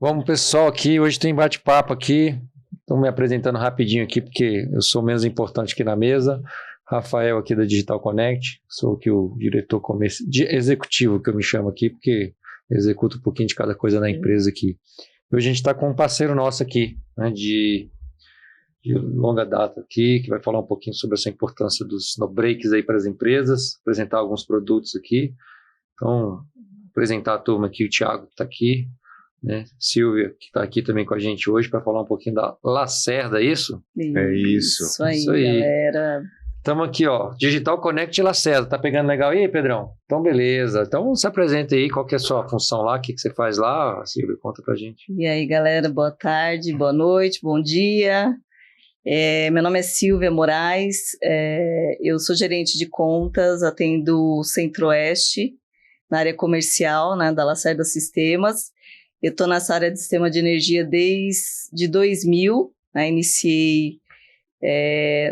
Vamos, pessoal, aqui. Hoje tem bate-papo aqui. Estou me apresentando rapidinho aqui, porque eu sou menos importante aqui na mesa. Rafael, aqui da Digital Connect. Sou aqui o diretor executivo, que eu me chamo aqui, porque executo um pouquinho de cada coisa na empresa aqui. Hoje a gente está com um parceiro nosso aqui, né, de longa data aqui, que vai falar um pouquinho sobre essa importância dos no-breaks aí para as empresas, apresentar alguns produtos aqui. Então, apresentar a turma aqui, o Thiago que está aqui, né? Silvia, que está aqui também com a gente hoje para falar um pouquinho da Lacerda, é isso? É isso. Isso aí, galera. Estamos aqui, ó, Digital Connect Lacerda. Tá pegando legal? E aí, Pedrão? Então, beleza. Então, se apresenta aí, qual que é a sua função lá, o que você faz lá, Silvia? Conta pra gente. E aí, galera, boa tarde, boa noite, bom dia. Meu nome é Silvia Moraes, eu sou gerente de contas, atendo o Centro-Oeste, na área comercial, né, da Lacerda Sistemas. Eu estou nessa área de sistema de energia desde 2000, né, iniciei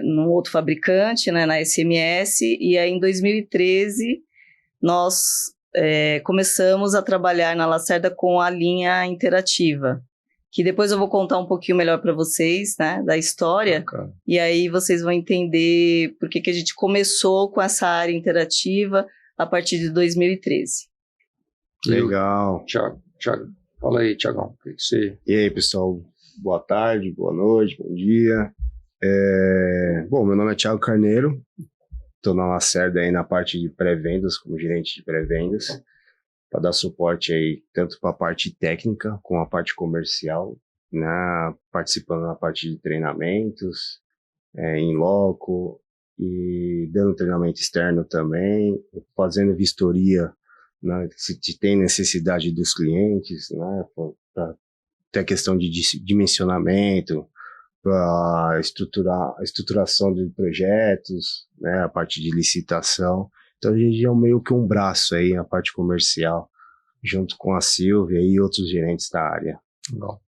num outro fabricante, né, na SMS, e aí em 2013 nós começamos a trabalhar na Lacerda com a linha interativa, que depois eu vou contar um pouquinho melhor para vocês, né, da história, e aí vocês vão entender por que a gente começou com essa área interativa a partir de 2013. Legal. Thiago, fala aí, Thiagão. O que você... E aí, pessoal, boa tarde, boa noite, bom dia. Bom, meu nome é Thiago Carneiro, estou na Lacerda aí na parte de pré-vendas, como gerente de pré-vendas, para dar suporte aí tanto para a parte técnica como a parte comercial, né, participando na parte de treinamentos, em loco, e dando treinamento externo também, fazendo vistoria, né, se tem necessidade dos clientes, né, para ter a questão de dimensionamento, para a estruturação de projetos, né, a parte de licitação. Então a gente é meio que um braço aí na parte comercial, junto com a Silvia e outros gerentes da área. Bom.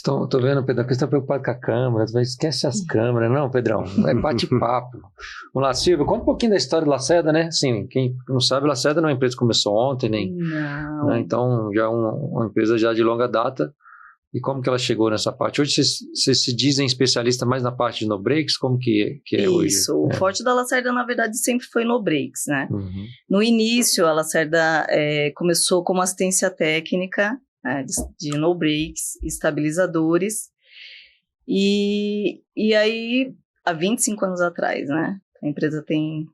Tô vendo, Pedrão, que você está preocupado com a câmera, esquece as câmeras, não, Pedrão, é bate-papo. Vamos lá, Silvia, conta um pouquinho da história do Lacerda, né? Assim, quem não sabe, Lacerda não é uma empresa que começou ontem, nem. Não. Né? Então, já é uma empresa já de longa data. E como que ela chegou nessa parte? Hoje vocês se dizem especialista mais na parte de no-breaks? Como que é hoje? Isso, o forte da Lacerda, na verdade, sempre foi no-breaks, né? Uhum. No início, a Lacerda começou como assistência técnica, de no-breaks, estabilizadores, e aí, há 25 anos atrás, né? A empresa tem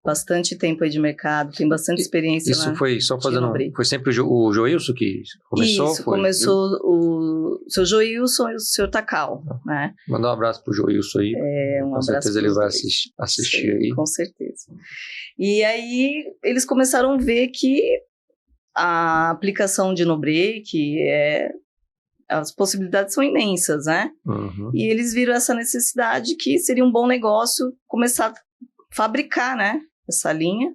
bastante tempo aí de mercado, tem bastante experiência. Isso foi só fazendo. Foi sempre o Joilson que começou? Isso, começou o seu Joilson e o seu Takal, né? Mandar um abraço pro Joilson aí. Um com certeza ele vai assistir aí. Com certeza. E aí eles começaram a ver que a aplicação de no-break, as possibilidades são imensas, né? Uhum. E eles viram essa necessidade que seria um bom negócio começar a fabricar, né, essa linha,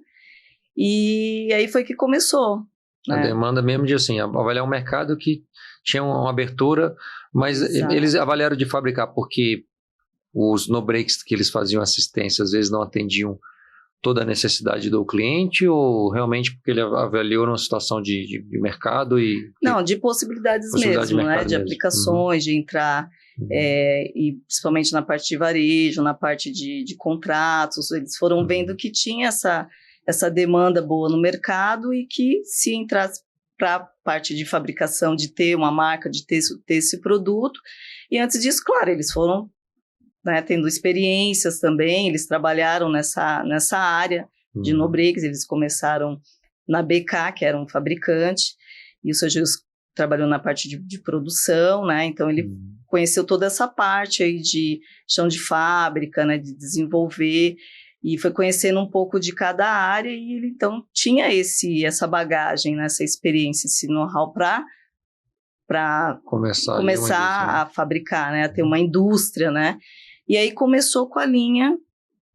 e aí foi que começou. A né? demanda mesmo de, assim, avaliar um mercado que tinha uma abertura, mas Exato. Eles avaliaram de fabricar, porque os no-breaks que eles faziam assistência, às vezes não atendiam toda a necessidade do cliente, ou realmente porque ele avaliou numa situação de mercado e... Não, de possibilidades mesmo, né, de aplicações, de entrar... e principalmente na parte de varejo, na parte de contratos, eles foram vendo que tinha essa demanda boa no mercado e que se entrasse para a parte de fabricação, de ter uma marca, de ter esse produto, e antes disso, claro, eles foram, né, tendo experiências também, eles trabalharam nessa área de no-breaks, eles começaram na BK, que era um fabricante, e o seu Gilson trabalhou na parte de produção, né, então ele conheceu toda essa parte aí de chão de fábrica, né, de desenvolver, e foi conhecendo um pouco de cada área, e ele então tinha essa bagagem, né, essa experiência, esse know-how para começar a fabricar, né, a ter uma indústria, né, e aí começou com a linha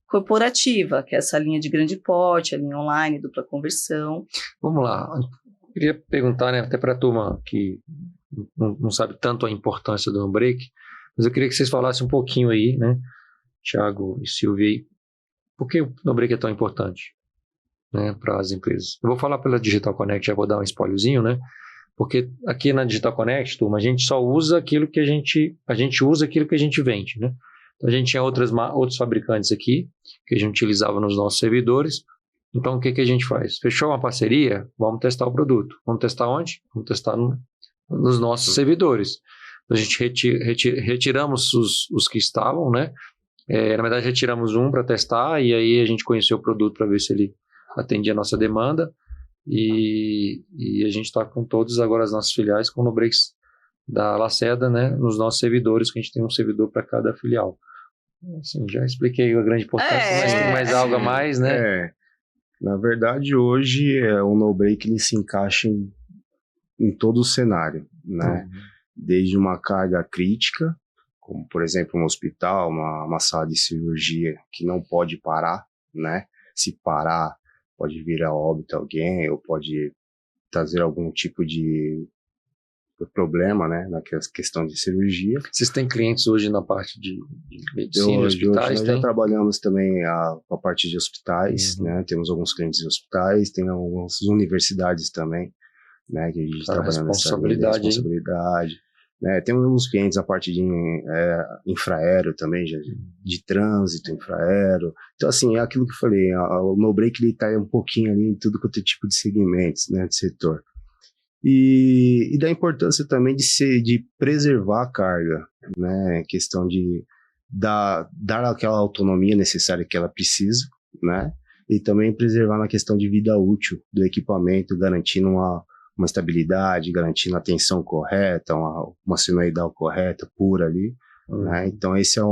corporativa, que é essa linha de grande porte, a linha online, dupla conversão. Vamos lá, eu queria perguntar, né, até para a turma que não sabe tanto a importância do no-break, mas eu queria que vocês falassem um pouquinho aí, né, Thiago e Silvia, por que o no-break é tão importante, né, para as empresas? Eu vou falar pela Digital Connect, já vou dar um spoilerzinho, né, Porque aqui na Digital Connect, turma, a gente só usa aquilo que a gente usa aquilo que a gente vende, né? Então, a gente tinha outros fabricantes aqui que a gente utilizava nos nossos servidores. Então, o que a gente faz? Fechou uma parceria? Vamos testar o produto. Vamos testar onde? Vamos testar nos nossos servidores. Então, a gente retiramos os que estavam, né? Na verdade, retiramos um para testar e aí a gente conheceu o produto para ver se ele atendia a nossa demanda. E a gente está com todos agora as nossas filiais com o NoBreaks da Lacerda, né, nos nossos servidores, que a gente tem um servidor para cada filial. Assim, já expliquei a grande importância, mas tem mais algo a mais, né? Na verdade, hoje o NoBreak ele se encaixa em todo o cenário, né? Desde uma carga crítica, como por exemplo um hospital, uma sala de cirurgia que não pode parar, né? Se parar, pode vir a óbito alguém, ou pode trazer algum tipo de problema, né, na questão de cirurgia. Vocês têm clientes hoje na parte de medicina, hospitais? Hoje nós já trabalhamos também a parte de hospitais, né, temos alguns clientes de hospitais, tem algumas universidades também, né, que a gente trabalha nessa responsabilidade. Né, temos alguns clientes a parte de infraero também, de trânsito, infraero. Então, assim, é aquilo que eu falei, o NoBreak ele está um pouquinho ali em tudo quanto é tipo de segmentos, né, de setor. E da importância também de preservar a carga, né, questão de dar aquela autonomia necessária que ela precisa, né, e também preservar na questão de vida útil do equipamento, garantindo uma estabilidade, garantindo a tensão correta, uma senoidal correta, pura ali, né? Então esse é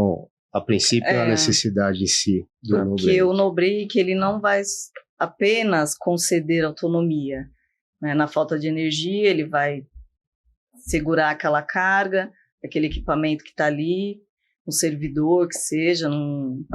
a princípio a necessidade em si do NoBreak. Porque o NoBreak ele não vai apenas conceder autonomia, né? Na falta de energia ele vai segurar aquela carga, aquele equipamento que está ali, um servidor que seja, um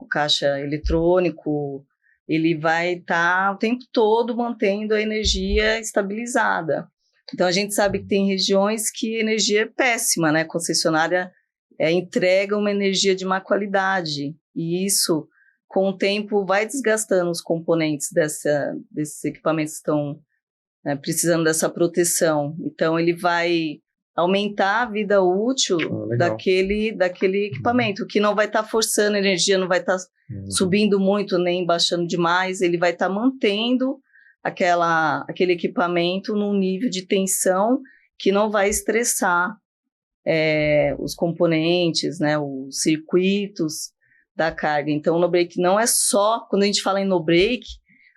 caixa eletrônico, ele vai estar o tempo todo mantendo a energia estabilizada. Então, a gente sabe que tem regiões que a energia é péssima, né? A concessionária entrega uma energia de má qualidade, e isso, com o tempo, vai desgastando os componentes desses equipamentos que estão precisando dessa proteção. Então, ele vai aumentar a vida útil daquele equipamento, que não vai estar forçando a energia, não vai estar subindo muito nem baixando demais, ele vai estar mantendo aquele equipamento num nível de tensão que não vai estressar os componentes, né, os circuitos da carga. Então, o NoBreak não é só, quando a gente fala em NoBreak,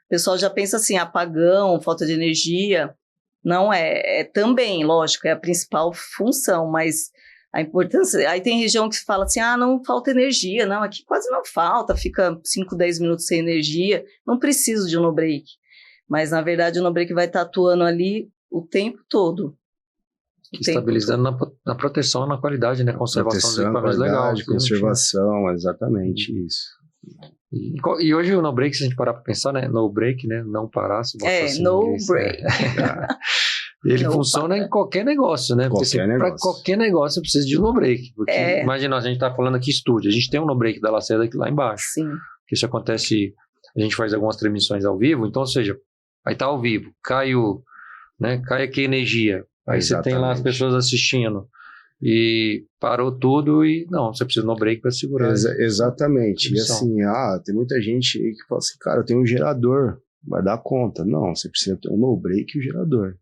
o pessoal já pensa assim, apagão, falta de energia. Não também, lógico, é a principal função, mas a importância... Aí tem região que fala assim, não falta energia, não, aqui quase não falta, fica 5, 10 minutos sem energia, não preciso de um NoBreak. Mas, na verdade, o NoBreak vai estar atuando ali o tempo todo. Estabilizando na proteção e na qualidade, né? Conservação dos equipamentos legal. Conservação, exatamente isso. E hoje o NoBreak, se a gente parar para pensar, né? NoBreak, né? Não parar. Se assim, NoBreak. Ele funciona em qualquer negócio, né? Para qualquer negócio você precisa de um NoBreak. Porque, imagina, a gente está falando aqui estúdio, a gente tem um NoBreak da Lacerda aqui lá embaixo. Sim. Que isso acontece, a gente faz algumas transmissões ao vivo, então, ou seja, aí tá ao vivo, cai aqui energia, aí você tem lá as pessoas assistindo. E parou tudo e você precisa de NoBreak para segurar. Exatamente. E assim, tem muita gente aí que fala assim, cara, eu tenho um gerador, vai dar conta. Não, você precisa ter um NoBreak e o gerador.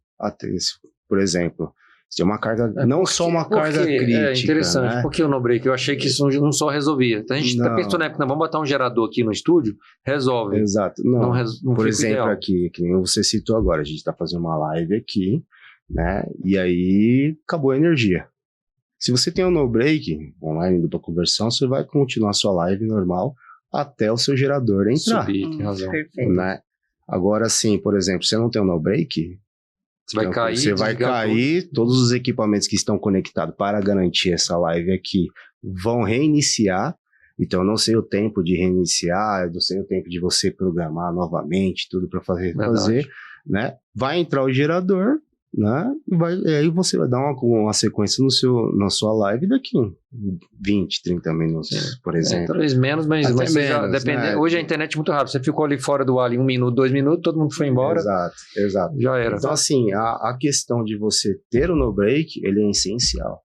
Por exemplo, você tem uma carga, só uma carga crítica. É interessante, né? Porque o NoBreak, eu achei que isso não só resolvia. Então a gente pensou, né, vamos botar um gerador aqui no estúdio, resolve. Exato. Não por exemplo, ideal. Aqui, que nem você citou agora, a gente está fazendo uma live aqui, né, e aí acabou a energia. Se você tem um NoBreak online dupla conversão, você vai continuar a sua live normal até o seu gerador entrar. Subir, tem razão. Perfeito. Né? Agora sim, por exemplo, se você não tem um NoBreak, você vai cair, todos os equipamentos que estão conectados para garantir essa live aqui vão reiniciar. Então, eu não sei o tempo de reiniciar, eu não sei o tempo de você programar novamente, tudo para fazer, né? Vai entrar o gerador né? E aí você vai dar uma sequência na sua live daqui 20, 30 minutos, por exemplo. Talvez menos, mas você já depende. Né? Hoje a internet é muito rápida. Você ficou ali fora do ar em 1 minuto, 2 minutos, todo mundo foi embora. Exato. Já era. Então, assim, a questão de você ter o no break, ele é essencial,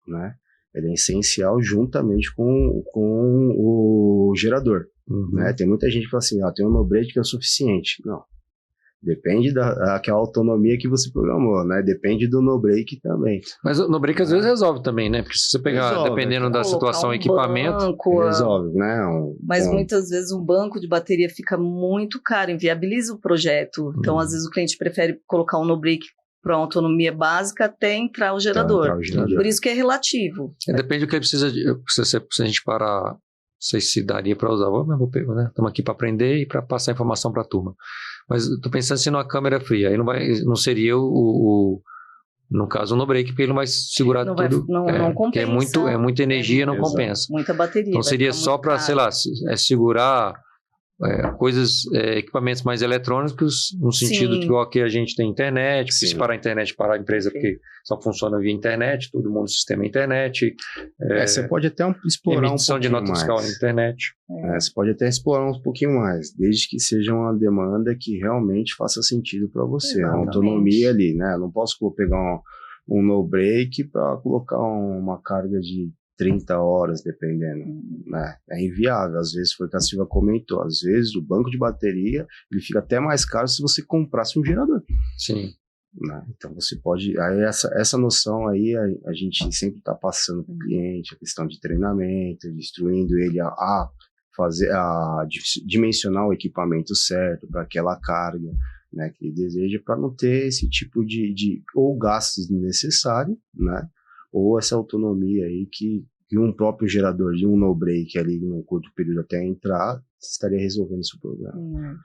né? Ele é essencial juntamente com o gerador, né? Tem muita gente que fala assim, tem um no break que é o suficiente. Não. Depende daquela autonomia que você programou, né? Depende do no break também. Mas o no break às vezes resolve também, né? Porque se você pegar, dependendo da situação, equipamento, resolve, né? Mas muitas vezes um banco de bateria fica muito caro, inviabiliza o projeto. Então, às vezes o cliente prefere colocar um no break para uma autonomia básica até entrar o gerador. Por isso que é relativo. Depende do que ele precisa. Se a gente parar, não sei se daria para usar. Vou pegar, né? Estamos aqui para aprender e para passar informação para a turma. Mas estou pensando se numa câmera fria, aí não seria no caso, o no break, porque ele não vai segurar não tudo. Não compensa. Porque é muita energia, não compensa. Muita bateria. Então seria só para, sei lá, segurar equipamentos mais eletrônicos, no sentido de igual que a gente tem internet, porque se parar a internet, parar a empresa, porque só funciona via internet, todo mundo sistema internet. Você pode até explorar emissão de nota fiscal na internet. Você pode até explorar um pouquinho mais, desde que seja uma demanda que realmente faça sentido para você, a autonomia ali, né? Eu não posso pegar um no break para colocar uma carga de 30 horas, dependendo, né? É inviável. Às vezes, foi o que a Silvia comentou, às vezes o banco de bateria ele fica até mais caro se você comprasse um gerador. Sim. Né? Então você pode, aí essa noção aí a gente sempre está passando para o cliente, a questão de treinamento, instruindo ele a dimensionar o equipamento certo para aquela carga, né, que ele deseja, para não ter esse tipo de ou gastos desnecessários, né, ou essa autonomia aí que um próprio gerador de um no break ali num curto período até entrar estaria resolvendo esse problema.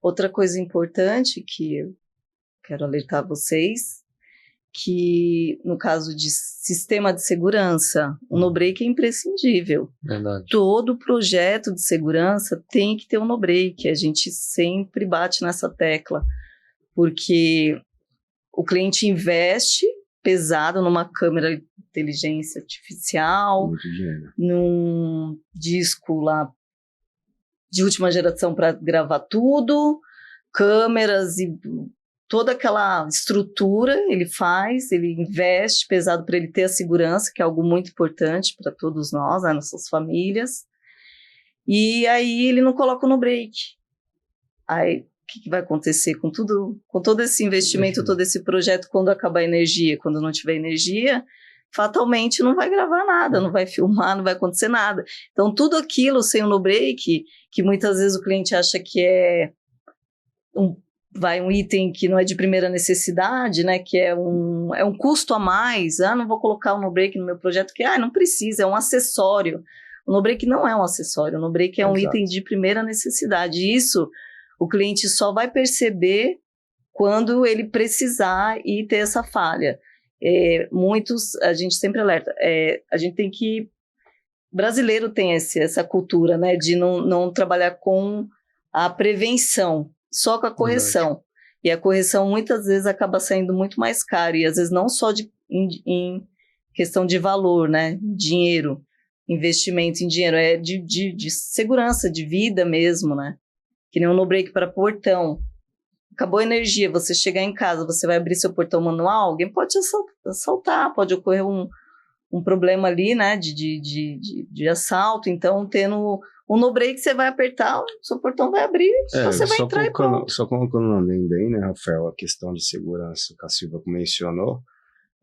Outra coisa importante que eu quero alertar vocês, que no caso de sistema de segurança, o no break é imprescindível. Verdade. Todo projeto de segurança tem que ter um no break. A gente sempre bate nessa tecla, porque o cliente investe pesado numa câmera de inteligência artificial, num disco lá de última geração para gravar tudo, câmeras e toda aquela estrutura ele investe pesado para ele ter a segurança, que é algo muito importante para todos nós, né, nossas famílias, e aí ele não coloca no break. Aí o que vai acontecer com todo esse investimento, todo esse projeto, quando acabar a energia? Quando não tiver energia, fatalmente não vai gravar nada, não vai filmar, não vai acontecer nada. Então, tudo aquilo sem o no break, que muitas vezes o cliente acha que é um item que não é de primeira necessidade, né, que é um custo a mais, não vou colocar o no break no meu projeto, que não precisa, é um acessório. O no break não é um acessório, o no break é um item de primeira necessidade. Isso o cliente só vai perceber quando ele precisar e ter essa falha. A gente sempre alerta, a gente tem que... Brasileiro tem essa cultura, né, de não trabalhar com a prevenção, só com a correção. Verdade. E a correção muitas vezes acaba saindo muito mais caro, e às vezes não só em questão de valor, né, dinheiro, investimento em dinheiro, é de segurança, de vida mesmo, né. Que nem um no-break para portão. Acabou a energia, você chegar em casa, você vai abrir seu portão manual, alguém pode te assaltar, pode ocorrer um problema ali, né, de assalto. Então, tendo um no-break, você vai apertar, seu portão vai abrir, você vai entrar e pronto. Só colocando na lenda aí, né, Rafael, a questão de segurança que a Silvia mencionou,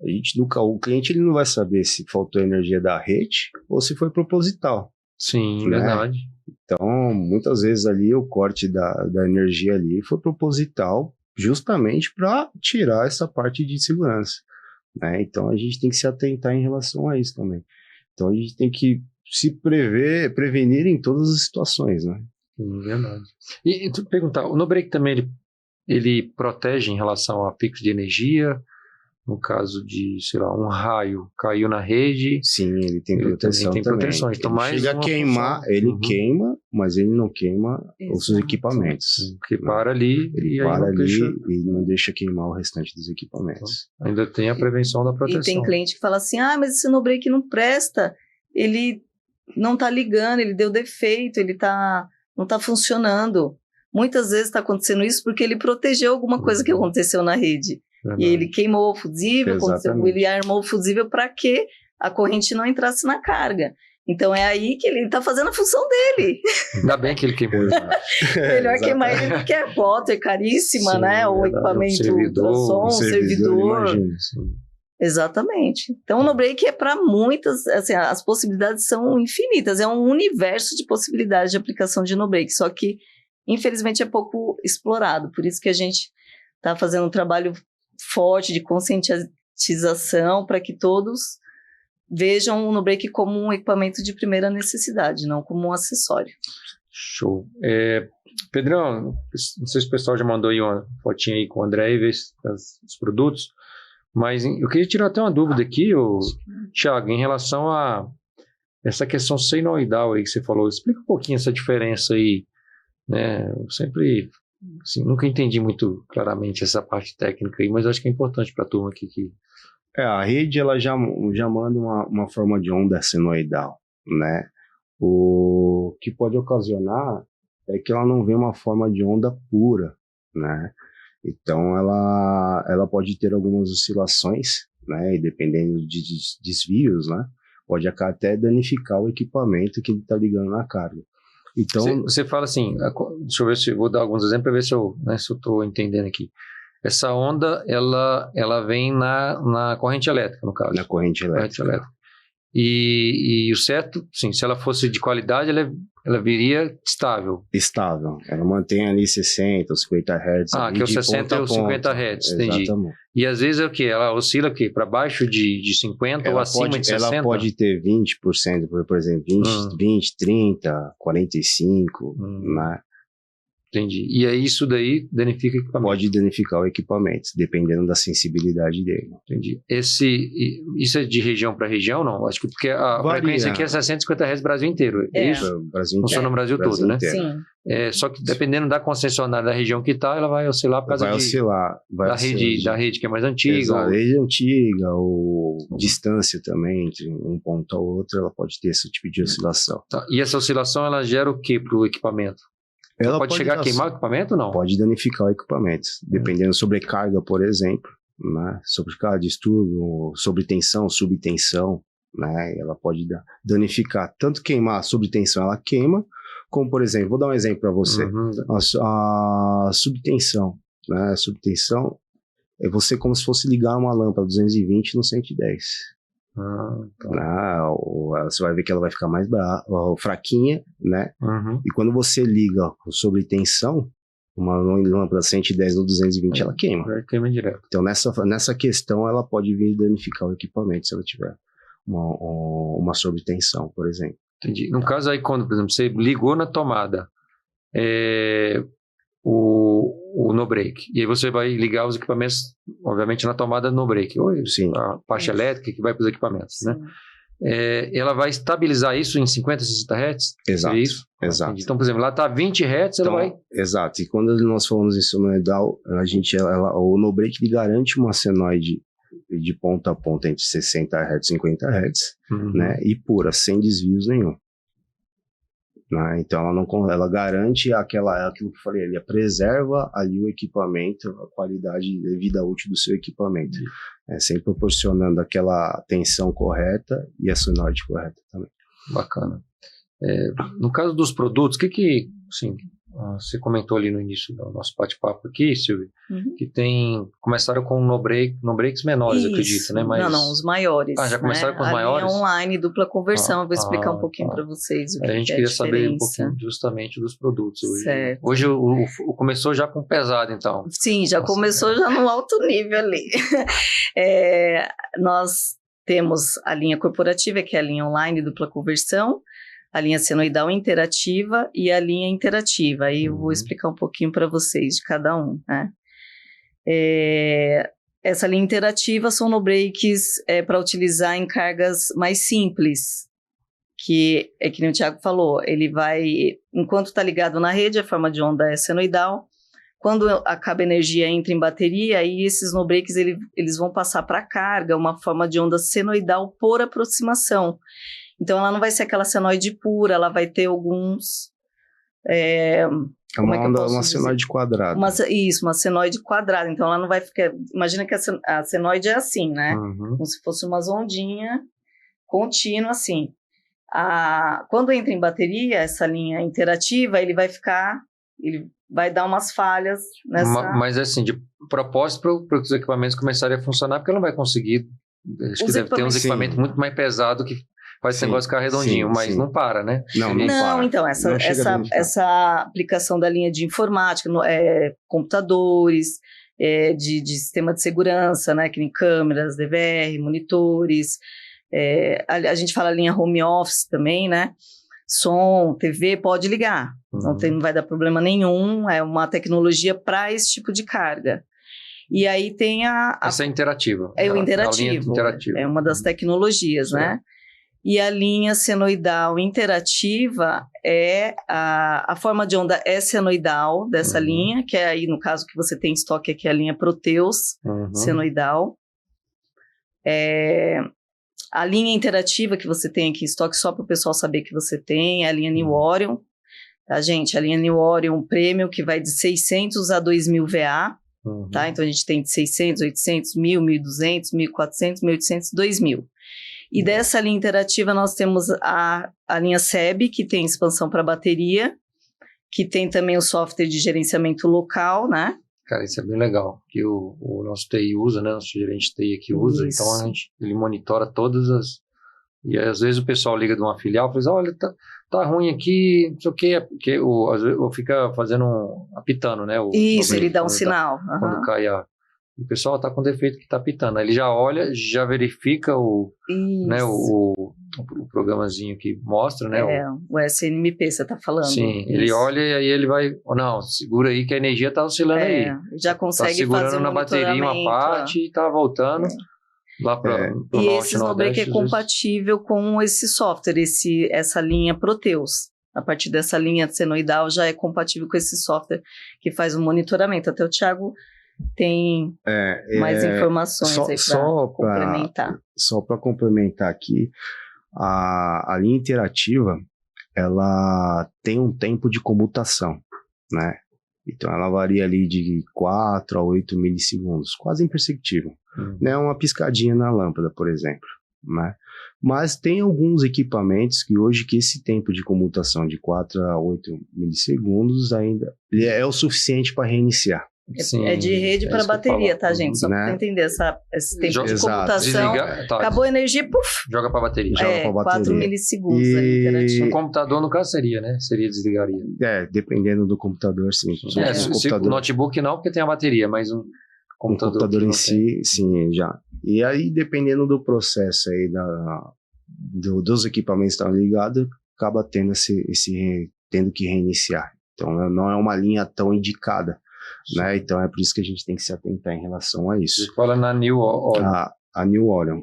o cliente ele não vai saber se faltou energia da rede ou se foi proposital. Sim, né? Verdade. Então, muitas vezes ali o corte da energia ali foi proposital justamente para tirar essa parte de segurança, né? Então, a gente tem que se atentar em relação a isso também. Então, a gente tem que se prevenir em todas as situações, né? Verdade. E tu perguntar, o no break também ele protege em relação a picos de energia? no caso de, sei lá, um raio caiu na rede. Sim, ele tem proteção também. Proteção. Então, ele mais chega a queimar, ele queima, mas ele não queima os equipamentos. Porque para ali ele para ali e não deixa queimar o restante dos equipamentos. Então, ainda tem a prevenção da proteção. E tem cliente que fala assim, mas esse no-break não presta, ele não tá ligando, ele deu defeito, ele não tá funcionando. Muitas vezes está acontecendo isso porque ele protegeu alguma coisa que aconteceu na rede. Verdade. E ele queimou o fusível, ele armou o fusível para que a corrente não entrasse na carga. Então é aí que ele está fazendo a função dele. Ainda bem que ele queimou. Melhor queimar ele porque é plotter caríssima, sim, né? O equipamento ultrassom, servidor. Imagina, exatamente. Então o no-break é para muitas, assim, as possibilidades são infinitas, é um universo de possibilidades de aplicação de no-break, só que infelizmente é pouco explorado, por isso que a gente está fazendo um trabalho forte de conscientização para que todos vejam o no-break como um equipamento de primeira necessidade, não como um acessório. Show. Pedrão, não sei se o pessoal já mandou aí uma fotinha aí com o André e ver os produtos, mas eu queria tirar até uma dúvida aqui, Thiago, em relação a essa questão senoidal aí que você falou. Explica um pouquinho essa diferença aí, né? Eu sempre... assim, nunca entendi muito claramente essa parte técnica aí, mas acho que é importante para a turma aqui. A rede ela já manda uma forma de onda senoidal, né? O que pode ocasionar é que ela não vê uma forma de onda pura, né? Então ela pode ter algumas oscilações, né? E dependendo de desvios, né? Pode até danificar o equipamento que ele está ligando na carga. Então, você fala assim, deixa eu ver se eu vou dar alguns exemplos para ver se eu estou entendendo aqui. Essa onda, ela vem na corrente elétrica, no caso. Na corrente elétrica. E o certo, sim, se ela fosse de qualidade, ela viria estável. Estável. Ela mantém ali 60, 50 Hz. Que é o 60 e os 50 Hz, entendi. Exatamente. E às vezes é o quê? Ela oscila o quê? Para baixo de 50 ou acima de 60? Ela pode ter 20%, por exemplo, 20, 30, 45, né? Entendi. E aí isso daí danifica o equipamento? Pode danificar o equipamento, dependendo da sensibilidade dele. Entendi. Isso é de região para região, não? Acho que porque a frequência aqui é 650 Hz Brasil inteiro. É isso? Brasil funciona no Brasil todo, né? Sim. Só que dependendo da concessionária da região que está, ela vai oscilar por causa da rede que é mais antiga. Exato, a rede antiga, ou distância também, entre um ponto ao outro, ela pode ter esse tipo de oscilação. Tá. E essa oscilação, ela gera o que para o equipamento? Ela pode chegar a queimar o equipamento ou não? Pode danificar o equipamento, dependendo de sobrecarga, por exemplo, né? Sobrecarga, distúrbio, sobretensão, subtensão, né? Ela pode danificar, tanto queimar a subtensão, ela queima, como, por exemplo, vou dar um exemplo para você, a subtensão, né? A subtensão é você como se fosse ligar uma lâmpada 220 no 110. Você vai ver que ela vai ficar mais fraquinha, né? E quando você liga sobre tensão, uma lâmpada 110 no 220, ela queima. Queima direto. Então nessa questão ela pode vir danificar o equipamento se ela tiver uma sobretensão, por exemplo. Entendi. No caso aí, quando, por exemplo, você ligou na tomada o no-break, e aí você vai ligar os equipamentos, obviamente, na tomada no-break, ou a parte elétrica que vai para os equipamentos, né? Ela vai estabilizar isso em 50, 60 Hz? Exato. É isso? Exato. Então, por exemplo, lá está 20 Hz, ela vai... Exato. E quando nós falamos em senoidal, o no-break ele garante uma senoide de ponta a ponta entre 60 Hz e 50 Hz, né? E pura, sem desvios nenhum. Né? Então ela garante aquilo que eu falei, ela preserva ali o equipamento, a qualidade de vida útil do seu equipamento, sempre proporcionando aquela tensão correta e a senoide correta também. Bacana. No caso dos produtos, assim, você comentou ali no início do nosso bate-papo aqui, Silvia, que começaram com no-breaks menores, isso. Eu acredito, né? Mas... Não, os maiores. Já começaram com os a maiores? Linha online, dupla conversão, eu vou explicar um pouquinho para vocês o que é a gente queria saber um pouquinho justamente dos produtos hoje. Certo. Hoje começou já com pesado, então. Sim, já começou já no alto nível ali. Nós temos a linha corporativa, que é a linha online, dupla conversão, a linha senoidal interativa e a linha interativa. Aí eu vou explicar um pouquinho para vocês de cada um, né? essa linha interativa são no-breaks para utilizar em cargas mais simples, que é que nem o Thiago falou, ele vai, enquanto está ligado na rede, a forma de onda é senoidal. Quando acaba a energia, entra em bateria, aí esses no-breaks eles vão passar para a carga, uma forma de onda senoidal por aproximação. Então, ela não vai ser aquela senoide pura, ela vai ter alguns... uma senoide quadrada. Uma senoide quadrada. Então, ela não vai ficar... Imagina que a senoide é assim, né? Como se fosse uma ondinha contínua, assim. Quando entra em bateria, essa linha interativa, ele vai dar umas falhas nessa... Mas assim, de propósito para os equipamentos começarem a funcionar, porque ela não vai conseguir... Acho que deve ter uns equipamentos muito mais pesados que faz esse negócio ficar redondinho, mas não para, né? Não para. Então, essa aplicação da linha de informática, computadores, de sistema de segurança, né, que nem câmeras, DVR, monitores, a gente fala linha home office também, né? Som, TV, pode ligar, não vai dar problema nenhum, é uma tecnologia para esse tipo de carga. E aí tem essa é interativa. É o interativo, a linha interativa. É uma das tecnologias, né? E a linha senoidal interativa a forma de onda é senoidal dessa linha, que é aí no caso que você tem em estoque aqui a linha Proteus senoidal. A linha interativa que você tem aqui em estoque, só para o pessoal saber que você tem, é a linha New Orion, tá, gente? A linha New Orion Premium, que vai de 600 a 2.000 VA, tá? Então, a gente tem de 600, 800, 1.000, 1.200, 1.400, 1.800, 2.000. E dessa linha interativa, nós temos a linha SEB, que tem expansão para bateria, que tem também o software de gerenciamento local, né? Cara, isso é bem legal, que o nosso TI usa, né? Nosso gerente TI aqui usa, então ele monitora todas as... E às vezes o pessoal liga de uma filial e fala assim, olha, tá ruim aqui, não sei o quê, porque às vezes fica apitando, né? Ele dá um sinal. Quando cai o pessoal tá com defeito que tá apitando. Aí ele já olha, já verifica o programazinho que mostra, né? O SNMP, você tá falando. Sim, ele olha e aí ele vai... Não, segura aí que a energia tá oscilando aí. Já consegue tá segurando fazer na bateria uma parte e tá voltando lá para o norte, e esse no-break é compatível com esse software, essa linha Proteus. A partir dessa linha senoidal já é compatível com esse software que faz o monitoramento. Até o Thiago tem mais informações aí para complementar. Só para complementar aqui, a linha interativa, ela tem um tempo de comutação, né? Então ela varia ali de 4 a 8 milissegundos, quase imperceptível. Não é uma piscadinha na lâmpada, por exemplo, né? Mas tem alguns equipamentos que hoje que esse tempo de comutação de 4 a 8 milissegundos ainda é o suficiente para reiniciar. Sim, é de rede para bateria, tá, gente? Só para entender esse tempo de computação. Acabou a energia, joga para bateria. 4 milissegundos ali, interativo. O computador, no caso, seria, né? Desligaria. Dependendo do computador, sim. O notebook não, porque tem a bateria, mas um computador em si, sim, já. E aí, dependendo do processo aí dos equipamentos que estão ligados, acaba tendo tendo que reiniciar. Então, não é uma linha tão indicada. Né? Então é por isso que a gente tem que se atentar em relação a isso. Você fala na New Orion. A New Orion.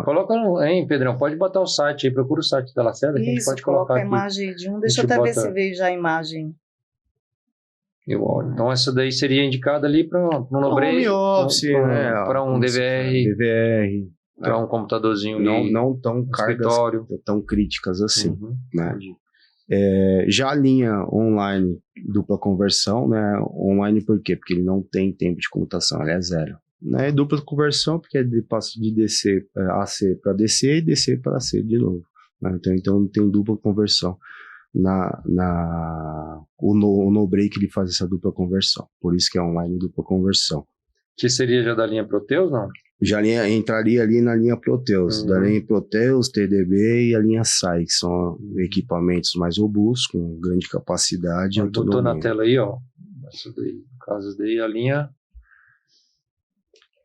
Coloca, hein, Pedrão? Pode botar o site aí, procura o site da Lacerda, que a gente pode colocar a imagem de deixa eu até ver se veio já a imagem. New Orion. Então essa daí seria indicada ali para um no-break, para um DVR, para um computadorzinho não tão cargas tão críticas assim, né? Já a linha online dupla conversão, né? Online por quê? Porque ele não tem tempo de comutação, ele é 0. Né? Dupla conversão porque ele passa de AC para DC e DC para AC de novo. Né? Então tem dupla conversão. O no-break ele faz essa dupla conversão, por isso que é online dupla conversão. Que seria já da linha Proteus, não? Já entraria ali na linha Proteus, da linha Proteus, TDB e a linha SAI, que são equipamentos mais robustos, com grande capacidade. Eu tô na tela aí, ó. Essa daí, no caso daí, a linha...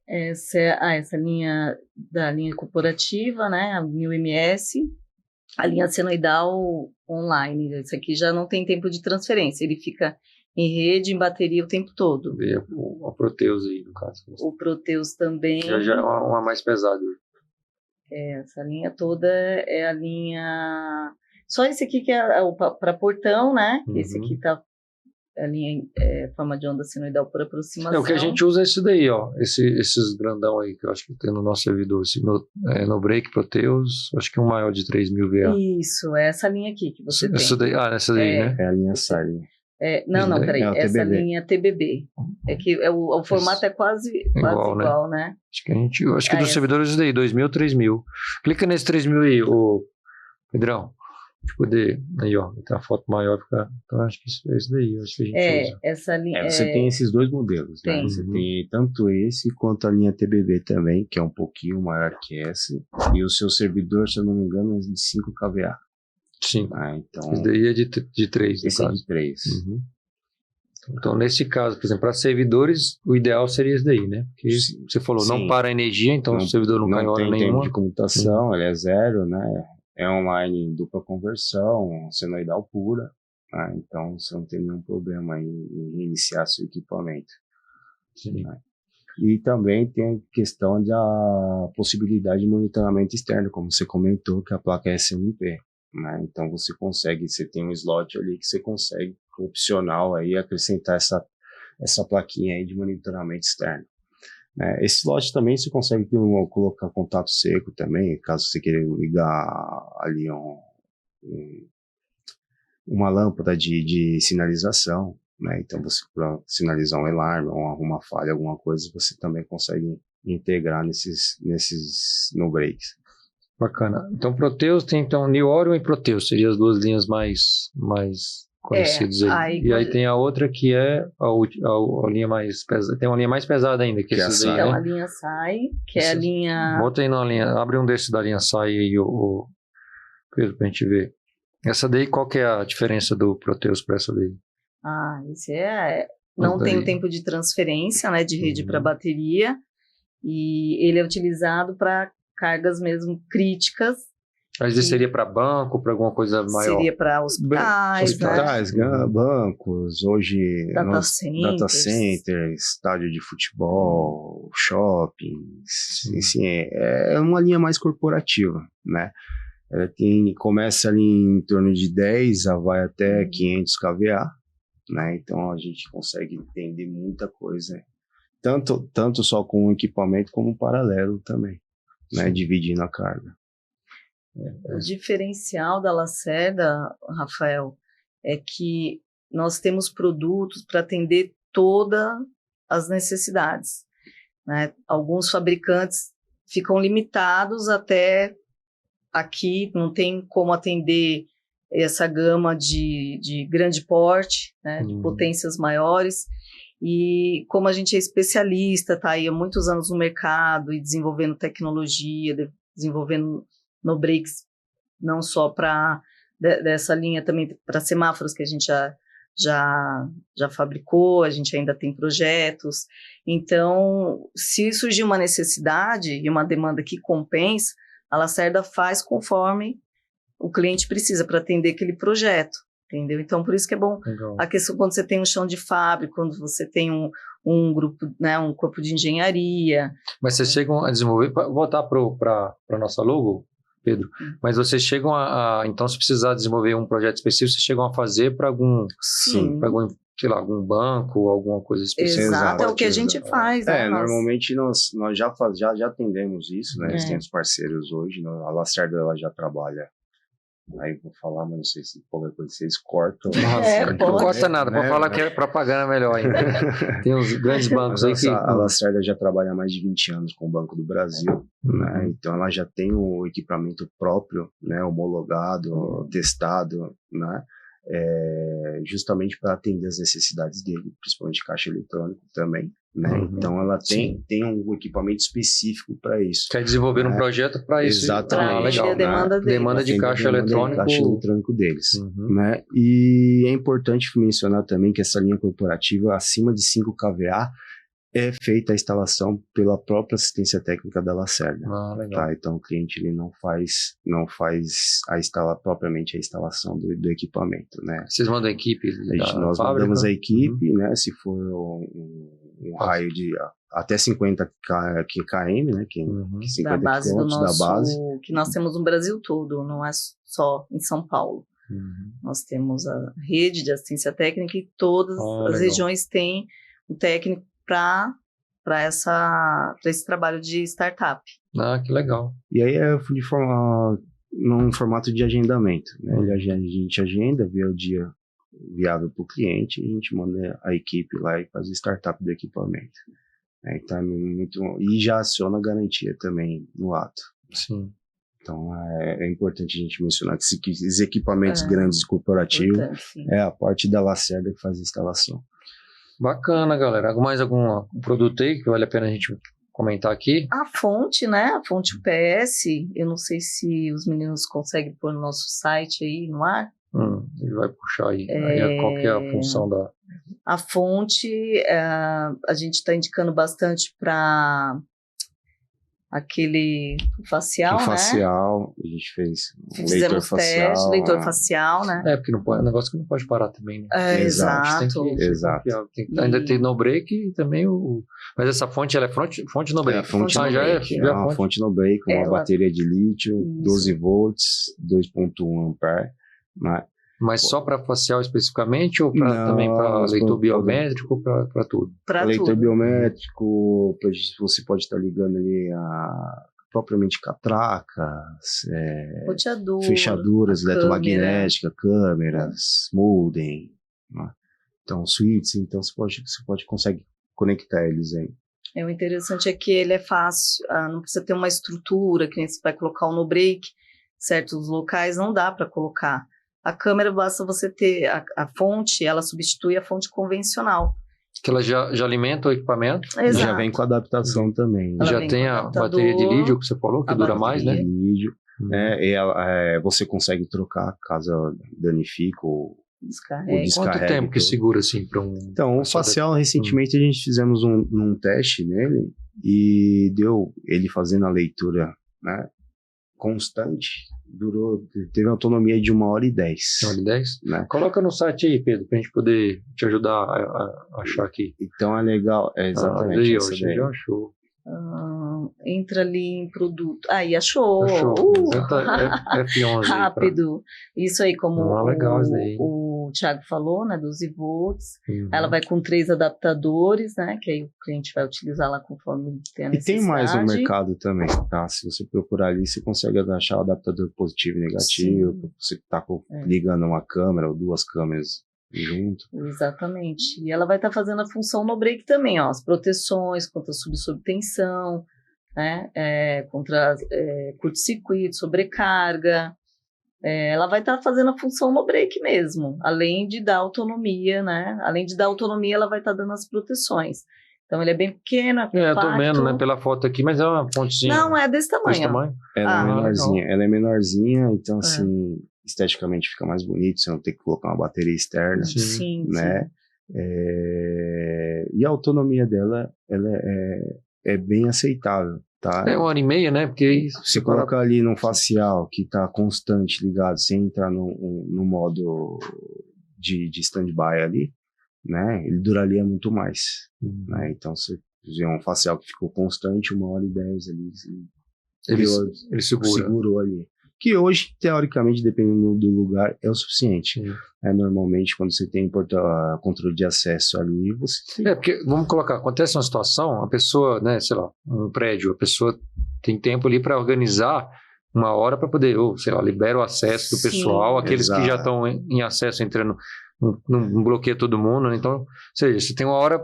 Essa linha da linha corporativa, né, a 1000 ms, a linha senoidal online. Esse aqui já não tem tempo de transferência, ele fica em rede, em bateria o tempo todo. E a Proteus aí, no caso. O Proteus também. Já é uma mais pesada. Essa linha toda é a linha... Só esse aqui que é para portão, né? Esse aqui tá a linha forma de onda sinoidal por aproximação. O que a gente usa é esse daí, ó. Esses grandão aí, que eu acho que tem no nosso servidor. Esse no Break Proteus, acho que um maior de 3.000 VA. Isso, é essa linha aqui que você tem. Essa daí, né? É a linha SAI. Não, peraí. Essa linha TBB. É que o formato é quase igual, né? Acho que dos servidores isso daí, 2.000, 3.000. Clica nesse 3.000 aí, ô Pedrão. Poder, aí ó, tem uma foto maior, então acho que isso é isso daí, acho que a gente usa. Essa linha, você tem esses dois modelos, né? Você tem tanto esse quanto a linha TBB também, que é um pouquinho maior que essa, e o seu servidor, se eu não me engano, é de 5 kVA. Sim, então, esse daí é de 3, esse é de 3. Então, nesse caso, por exemplo, para servidores, o ideal seria esse daí, né? Porque você falou, não para a energia, então o servidor não cai hora nenhuma. Não tem tempo de comutação, ele é 0, né? É online em dupla conversão, senoidal pura, né? Então você não tem nenhum problema em reiniciar seu equipamento. Né? E também tem a questão da possibilidade de monitoramento externo, como você comentou, que a placa é SMP. Né? Então você tem um slot ali que você consegue, opcional, aí, acrescentar essa plaquinha aí de monitoramento externo. Esse slot também você consegue colocar contato seco também, caso você queira ligar ali uma lâmpada de sinalização, né? Então você, para sinalizar um alarme ou uma falha, alguma coisa, você também consegue integrar nesses no breaks. Bacana. Então Proteus tem então New Orion e Proteus, seriam as duas linhas mais conhecidos aí. E aí tem a outra que é a linha mais pesada. Tem uma linha mais pesada ainda, que esses aí, então, a linha SAI, que é a linha... Bota aí na linha, abre um desses da linha SAI aí, Pedro, pra gente ver. Essa daí, qual que é a diferença do Proteus para essa daí? Esse não tem o tempo de transferência, né, de rede para bateria, e ele é utilizado para cargas mesmo críticas. Mas isso seria para banco, para alguma coisa maior? Seria para hospitais, bancos, hoje data centers, estádio de futebol, shoppings, assim, é uma linha mais corporativa, né? Ela começa ali em torno de 10, vai até 500 kVA, né? Então a gente consegue entender muita coisa, tanto só com o equipamento como paralelo também, né? Dividindo a carga. O diferencial da Lacerda, Rafael, é que nós temos produtos para atender todas as necessidades, né? Alguns fabricantes ficam limitados até aqui, não tem como atender essa gama de grande porte, né? De potências maiores. E como a gente é especialista, está aí há muitos anos no mercado e desenvolvendo tecnologia, desenvolvendo no breaks, não só para dessa linha, também para semáforos que a gente já fabricou, a gente ainda tem projetos. Então, se surgir uma necessidade e uma demanda que compensa, a Lacerda faz conforme o cliente precisa para atender aquele projeto, entendeu? Então, por isso que é bom. Legal. A questão quando você tem um chão de fábrica, quando você tem um grupo, né, um corpo de engenharia. Mas vocês chegam a desenvolver, voltar para a nossa logo, Pedro, mas vocês chegam então, se precisar desenvolver um projeto específico, vocês chegam a fazer para algum sei lá, algum banco, alguma coisa específica? Exato, é o que a gente faz. Normalmente nós já atendemos isso, né? Eles têm os parceiros hoje, a Lacerda ela já trabalha. Aí vou falar, mas não sei se qualquer coisa vocês cortam. Não corta nada, pode falar que é propaganda melhor ainda. Tem uns grandes bancos aí que... A Lacerda já trabalha há mais de 20 anos com o Banco do Brasil, né? Então ela já tem o equipamento próprio, né? Homologado, testado, né? Justamente para atender as necessidades dele, principalmente caixa eletrônico também, né? Então ela tem um equipamento específico para isso. Quer desenvolver um projeto para isso? Exatamente. Legal, demanda de caixa eletrônico deles, né? E é importante mencionar também que essa linha corporativa acima de 5 kVA é feita a instalação pela própria assistência técnica da Lacerda. Legal. Tá? Então o cliente ele não faz propriamente a instalação do equipamento, né? Vocês mandam a equipe nós mandamos a equipe, né? Se for um raio de até 50 km, né? Que 50 da base do nosso, da base. Que nós temos no Brasil todo, não é só em São Paulo. Nós temos a rede de assistência técnica e todas as regiões têm um técnico para esse trabalho de startup. Que legal. E aí é num formato de agendamento, né? A gente agenda, vê o dia viável para o cliente e a gente manda a equipe lá e faz o startup do equipamento. Então e já aciona a garantia também no ato. Sim. Então é importante a gente mencionar que esses equipamentos grandes corporativos é a parte da Lacerda que faz a instalação. Bacana, galera. Mais algum produto aí que vale a pena a gente comentar aqui? A fonte, né? A fonte UPS, eu não sei se os meninos conseguem pôr no nosso site aí no ar. Ele vai puxar aí. Aí qual que é a função da... A fonte, a gente está indicando bastante para aquele facial, né? Facial, a gente fez leitor facial. Teste, leitor facial, né? Porque não pode, é um negócio que não pode parar também, né? Exato. Ainda tem no break e também Mas essa fonte, ela é fonte no break. Fonte no break. É uma fonte no break, uma bateria de lítio, 12 volts, 2.1 ampere, né? Mas só para facial especificamente ou também para leitor biométrico ou para tudo? Para leitor biométrico, você pode estar ligando ali propriamente catracas, fechaduras eletromagnéticas, câmeras, modem, né? Então switches, então você consegue conectar eles aí. O interessante é que ele é fácil, não precisa ter uma estrutura que você vai colocar no break, certos locais não dá para colocar. A câmera, basta você ter a fonte, ela substitui a fonte convencional. Que ela já alimenta o equipamento? Exato. Já vem com adaptação também. Já tem a bateria de lítio que você falou, que dura mais, né? Lítio, e você consegue trocar caso danifique ou descarregue. Quanto tempo que segura assim para um... Então, o facial, recentemente a gente fizemos um teste nele e deu ele fazendo a leitura, né, constante. Teve uma autonomia de 1h10. 1h10? Né? Coloca no site aí, Pedro, pra gente poder te ajudar a achar aqui. Então é legal, exatamente. Aí, você já achou. Entra ali em produto. Aí, achou. F11. Rápido. Isso aí, como legal, o Thiago falou, né, 12 volts. Ela vai com 3 adaptadores, né, que aí o cliente vai utilizar lá conforme tem a necessidade. E tem mais no mercado também, tá? Se você procurar ali, você consegue achar o adaptador positivo e negativo. Você está ligando uma câmera ou 2 câmeras junto. Exatamente. E ela vai estar fazendo a função no break também, as proteções contra subtensão, né, contra curto-circuito, sobrecarga. Ela vai estar fazendo a função no break mesmo, além de dar autonomia, né? Além de dar autonomia, ela vai estar dando as proteções. Então, ele é bem pequeno, compacto. Eu tô vendo, né, pela foto aqui, mas é uma pontezinha. Não, é desse tamanho. Ela é menorzinha. Ela é menorzinha, então, assim, esteticamente fica mais bonito, você não tem que colocar uma bateria externa. Sim, né? E a autonomia dela, ela é bem aceitável. Tá? 1h30, né? Porque você coloca ali num facial que está constante ligado, sem entrar no modo de stand-by ali, né? Ele duraria muito mais. Né? Então, se fizer um facial que ficou constante, 1h10 ali, ele segurou ali. Que hoje, teoricamente, dependendo do lugar, é o suficiente. Normalmente, quando você tem controle de acesso ali, você tem... porque, vamos colocar, acontece uma situação, a pessoa, né, sei lá, um prédio, a pessoa tem tempo ali para organizar uma hora para poder, sei lá, libera o acesso do pessoal, aqueles que já estão em acesso entrando, não bloqueia todo mundo, né? Então, ou seja, você tem uma hora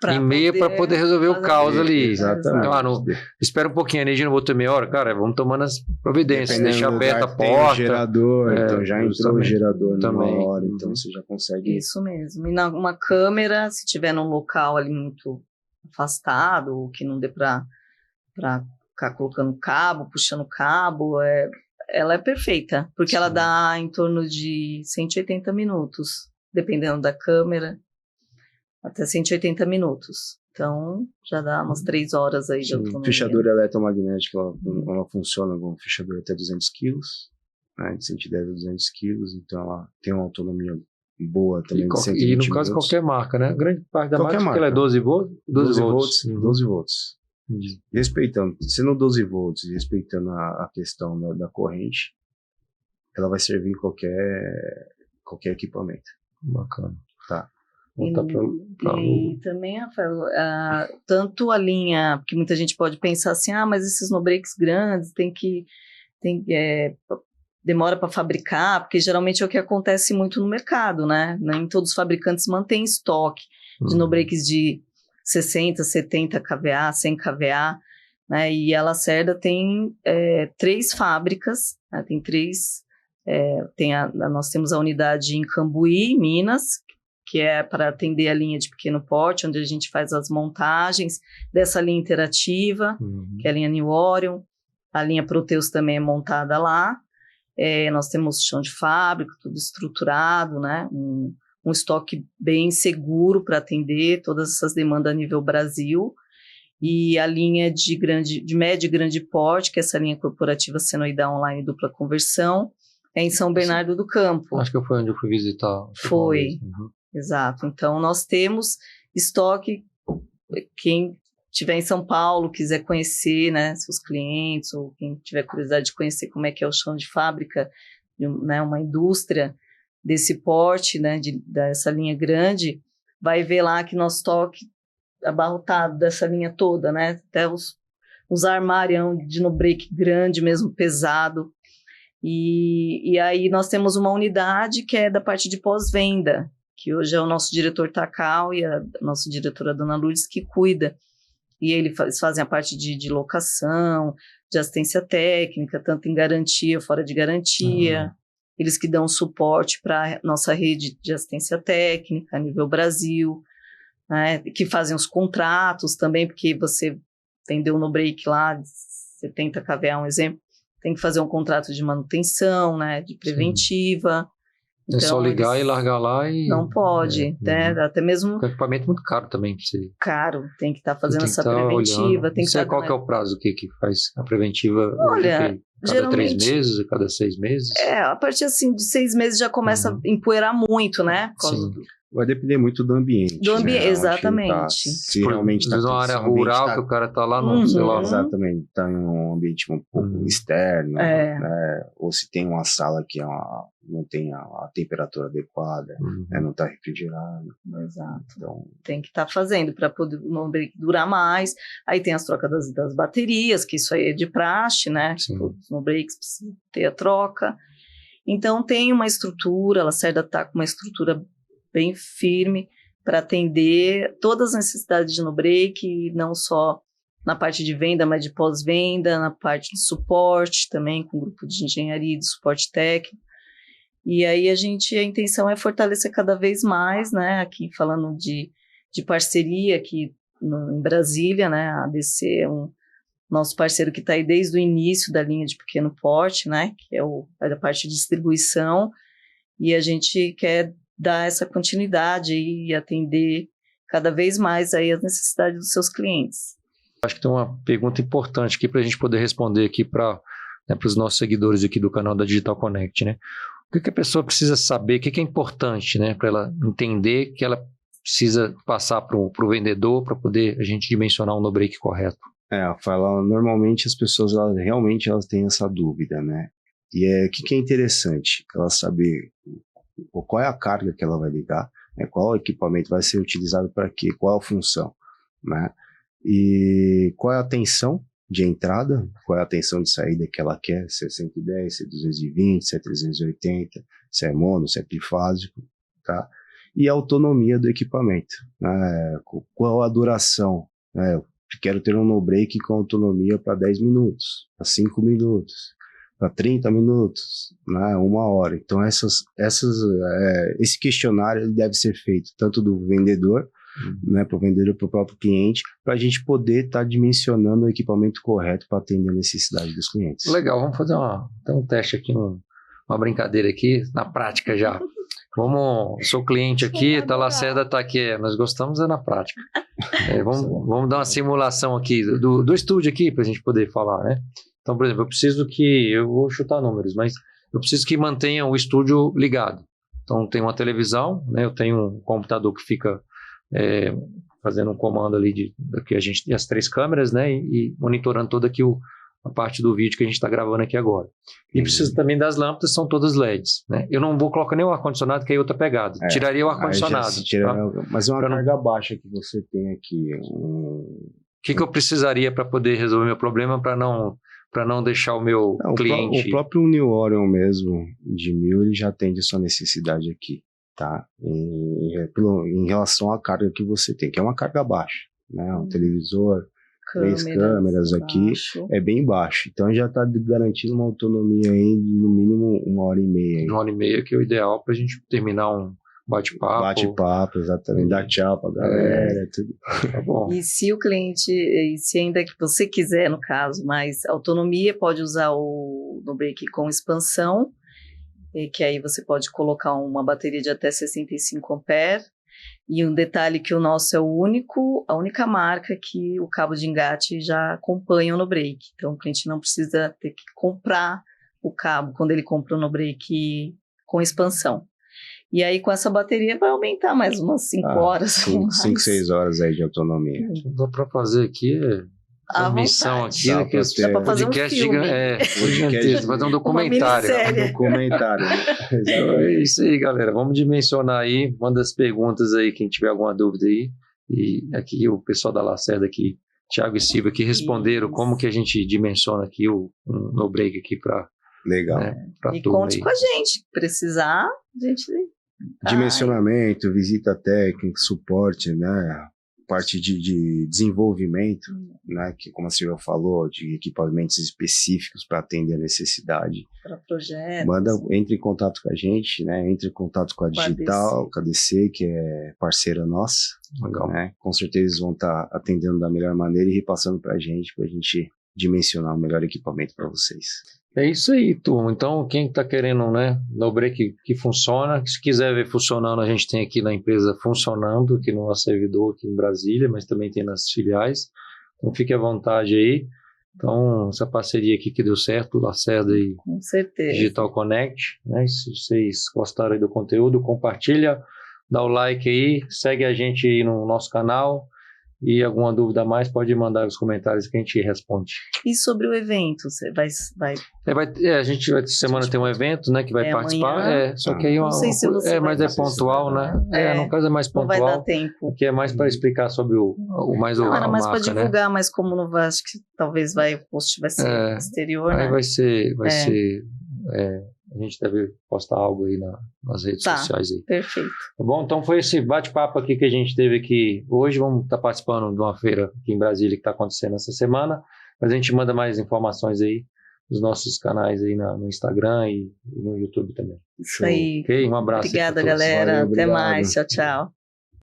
e meia para poder resolver o caos ali. Exatamente. Então, espera um pouquinho, a energia não voltou meia hora, cara, vamos tomando as providências, deixar aberta a porta. O gerador, então já entrou o gerador também. numa hora, então você já consegue... Isso mesmo. E uma câmera, se tiver num local ali muito afastado, ou que não dê para ficar colocando cabo, puxando cabo, ela é perfeita, porque ela dá em torno de 180 minutos, dependendo da câmera. Até 180 minutos. Então, já dá umas 3 horas aí de autonomia. Fechadura eletromagnética, ela funciona com fechadura até 200 kg, né, de 110 a 200 kg, então ela tem uma autonomia boa também de 120 E no caso, minutos. qualquer marca, né? Grande parte da Qualquer marca, ela é 12 volts? 12 volts. 12 volts. Respeitando, sendo 12 volts, respeitando a questão da corrente, ela vai servir em qualquer equipamento. Bacana. Tá. E também, Rafael, tanto a linha, porque muita gente pode pensar assim, mas esses no-breaks grandes demora para fabricar, porque geralmente é o que acontece muito no mercado, né? Nem todos os fabricantes mantêm estoque de no-breaks de 60, 70 kVA, 100 kVA, né? E a Lacerda tem 3 fábricas, né? Tem 3, nós temos a unidade em Cambuí, Minas, que é para atender a linha de pequeno porte, onde a gente faz as montagens dessa linha interativa, que é a linha New Orion. A linha Proteus também é montada lá. Nós temos chão de fábrica, tudo estruturado, né? Um estoque bem seguro para atender todas essas demandas a nível Brasil. E a linha de médio e grande porte, que é essa linha corporativa senoidal online dupla conversão, é em São Bernardo do Campo. Acho que foi onde eu fui visitar. Foi. Exato, então nós temos estoque, quem estiver em São Paulo, quiser conhecer, né, seus clientes, ou quem tiver curiosidade de conhecer como é que é o chão de fábrica, né, uma indústria desse porte, né, dessa linha grande, vai ver lá que nosso estoque abarrotado dessa linha toda, né, até os armários de no-break grande mesmo, pesado, e aí nós temos uma unidade que é da parte de pós-venda, que hoje é o nosso diretor Takao e a nossa diretora Dona Lourdes que cuida. E eles fazem a parte de locação, de assistência técnica, tanto em garantia, fora de garantia. Eles que dão suporte para a nossa rede de assistência técnica a nível Brasil, né, que fazem os contratos também, porque você vendeu no break lá, de 70 kVA, um exemplo, tem que fazer um contrato de manutenção, né, de preventiva. Então, é só ligar e largar lá e... Não pode, né? Até mesmo... O equipamento é muito caro também. Caro, tem que estar fazendo essa preventiva. Não sei qual que é o prazo que faz a preventiva. Olha, cada 3 meses, a cada 6 meses? A partir assim, de 6 meses já começa a empoeirar muito, né? Vai depender muito do ambiente. Né? Exatamente. Se realmente está numa área rural que o cara está lá, não, sei lá. Exatamente, está em um ambiente um pouco externo, né? Ou se tem uma sala que não tem a temperatura adequada, né? Não está refrigerado. Exato. Então, tem que estar fazendo para poder o no-break durar mais. Aí tem as trocas das baterias, que isso aí é de praxe, né? Todos os no-breaks precisam ter a troca. Então tem uma estrutura, a Lacerda está com uma estrutura bem firme para atender todas as necessidades de no-break, não só na parte de venda, mas de pós-venda, na parte de suporte também, com grupo de engenharia e de suporte técnico. E aí a intenção é fortalecer cada vez mais, né, aqui falando de parceria aqui em Brasília, né, a ADC é nosso parceiro que está aí desde o início da linha de pequeno porte, né, que é a parte de distribuição, e a gente quer dar essa continuidade e atender cada vez mais aí as necessidades dos seus clientes. Acho que tem uma pergunta importante aqui para a gente poder responder aqui para os nossos seguidores aqui do canal da Digital Connect, né? O que a pessoa precisa saber, o que é importante, né, para ela entender que ela precisa passar para o vendedor para poder a gente dimensionar um no-break correto? Normalmente as pessoas realmente têm essa dúvida, né? E o que é interessante? Ela saber qual é a carga que ela vai ligar, né? Qual equipamento vai ser utilizado para quê, qual a função, né? E qual é a tensão de entrada, qual é a tensão de saída que ela quer, se é 110, se é 220, se é 380, se é mono, se é trifásico, tá? E a autonomia do equipamento, né? Qual a duração, né? Eu quero ter um no-break com autonomia para 10 minutos, para 5 minutos, para 30 minutos, né, 1 hora. Então, esse questionário ele deve ser feito tanto do vendedor, né, para o vendedor, para o próprio cliente, para a gente poder estar dimensionando o equipamento correto para atender a necessidade dos clientes. Legal, vamos fazer um teste aqui, uma brincadeira aqui, na prática já. Sou cliente aqui, a Lacerda está aqui, nós gostamos na prática. Vamos dar uma simulação aqui do estúdio aqui para a gente poder falar, né? Então, por exemplo, eu vou chutar números, mas eu preciso que mantenha o estúdio ligado. Então, tem uma televisão, né? Eu tenho um computador que fica fazendo um comando ali que a gente tem as 3 câmeras, né? E monitorando toda aqui a parte do vídeo que a gente está gravando aqui agora. E precisa também das lâmpadas, são todas LEDs, né? Eu não vou colocar nem o ar-condicionado, que aí é outra pegada. Tiraria o ar-condicionado. Mas é uma carga baixa que você tem aqui. O que eu precisaria para poder resolver meu problema, para não deixar o meu cliente... O próprio New Orion mesmo, de 1000, ele já atende a sua necessidade aqui, tá? Em relação à carga que você tem, que é uma carga baixa, né? Um televisor... 3 câmeras aqui, é bem baixo. Então já está garantindo uma autonomia aí de no mínimo 1h30. 1h30 que é o ideal para a gente terminar um bate-papo. Bate-papo, exatamente. Dar tchau para a galera, tudo. Tá bom. E se o cliente, se ainda que você quiser, no caso, mais autonomia, pode usar o NoBreak com expansão, que aí você pode colocar uma bateria de até 65 amperes. E um detalhe que o nosso é a única marca que o cabo de engate já acompanha o NoBreak. Então, o cliente não precisa ter que comprar o cabo quando ele compra o NoBreak com expansão. E aí, com essa bateria, vai aumentar mais umas 5 horas. 5, 6 horas aí de autonomia. Dá para fazer aqui... A missão aqui dá para fazer um filme. Fazer um documentário. É isso aí, galera. Vamos dimensionar aí. Manda as perguntas aí, quem tiver alguma dúvida aí. E aqui o pessoal da Lacerda aqui, Thiago e Silvia, que responderam como que a gente dimensiona aqui o NoBreak aqui para... Legal. E conte com a gente. Precisar, a gente... Dimensionamento, visita técnica, suporte, né? Parte de desenvolvimento, né, que como a Silvia falou, de equipamentos específicos para atender a necessidade. Para projetos. Entre em contato com a gente, né, entre em contato com a Digital, com a DC, que é parceira nossa. Legal. Né, com certeza eles vão estar atendendo da melhor maneira e repassando para a gente dimensionar o melhor equipamento para vocês. É isso aí, turma. Então, quem está querendo, né, NoBreak que funciona, se quiser ver funcionando, a gente tem aqui na empresa funcionando, aqui no nosso servidor aqui em Brasília, mas também tem nas filiais. Então, fique à vontade aí. Então, essa parceria aqui que deu certo, Lacerda e com certeza. Digital Connect, né? Se vocês gostaram aí do conteúdo, compartilha, dá o like aí, segue a gente aí no nosso canal. E alguma dúvida a mais, pode mandar nos comentários que a gente responde. E sobre o evento, você vai... a gente vai semana tem um evento, né, que vai participar. Amanhã. Só que aí não sei se você mas é pontual, né? No caso é mais pontual. Não vai dar tempo. Aqui é mais para explicar sobre o mais não, a era mais marca, para divulgar, né? Mas como não vai, acho que talvez o post vai ser exterior, aí né? vai ser a gente deve postar algo aí nas redes sociais aí. Perfeito. Tá bom? Então foi esse bate-papo aqui que a gente teve aqui hoje. Vamos estar participando de uma feira aqui em Brasília que está acontecendo essa semana. Mas a gente manda mais informações aí nos nossos canais aí no Instagram e no YouTube também. Isso aí. Ok? Um abraço. Obrigada, galera. Valeu, até mais. Tchau, tchau.